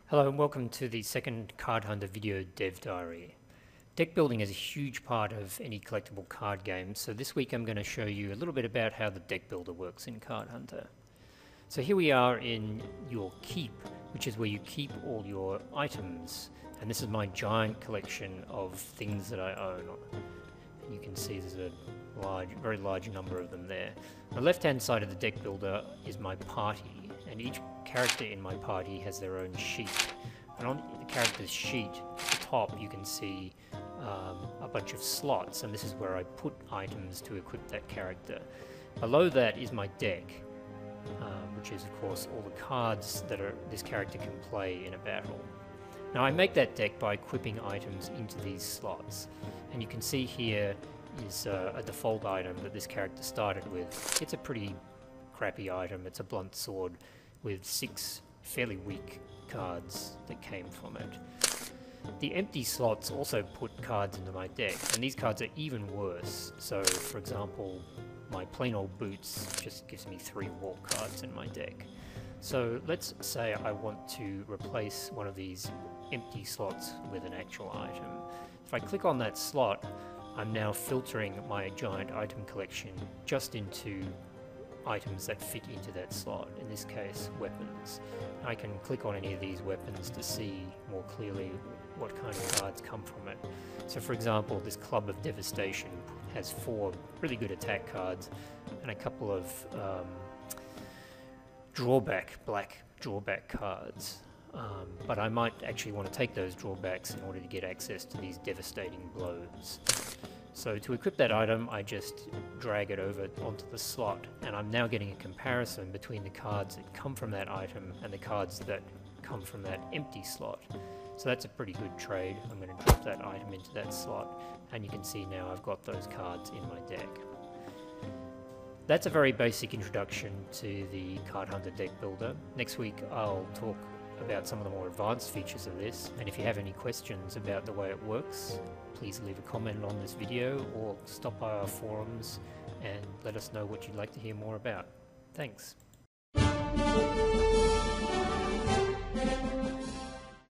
Hello and welcome to the second Card Hunter video dev diary. Deck building is a huge part of any collectible card game, so this week I'm going to show you a little bit about how the deck builder works in Card Hunter. So here we are in your keep, which is where you keep all your items, and this is my giant collection of things that I own. You can see there's a very large number of them there. On the left hand side of the deck builder is my party, and each character in my party has their own sheet. And on the character's sheet at the top you can see a bunch of slots, and this is where I put items to equip that character. Below that is my deck, which is of course all the cards that this character can play in a battle. Now I make that deck by equipping items into these slots, and you can see here is a default item that this character started with. It's a pretty crappy item. It's a blunt sword with 6 fairly weak cards that came from it. The empty slots also put cards into my deck, and these cards are even worse. So for example, my plain old boots just gives me 3 war cards in my deck. So let's say I want to replace one of these empty slots with an actual item. If I click on that slot, I'm now filtering my giant item collection just into items that fit into that slot, in this case weapons. I can click on any of these weapons to see more clearly what kind of cards come from it. So for example, this Club of Devastation has 4 really good attack cards and a couple of black drawback cards. But I might actually want to take those drawbacks in order to get access to these devastating blows. So to equip that item, I just drag it over onto the slot, and I'm now getting a comparison between the cards that come from that item and the cards that come from that empty slot. So that's a pretty good trade. I'm going to drop that item into that slot, and you can see now I've got those cards in my deck. That's a very basic introduction to the Card Hunter deck builder. Next week I'll talk about some of the more advanced features of this, and if you have any questions about the way it works, please leave a comment on this video or stop by our forums and let us know what you'd like to hear more about. Thanks.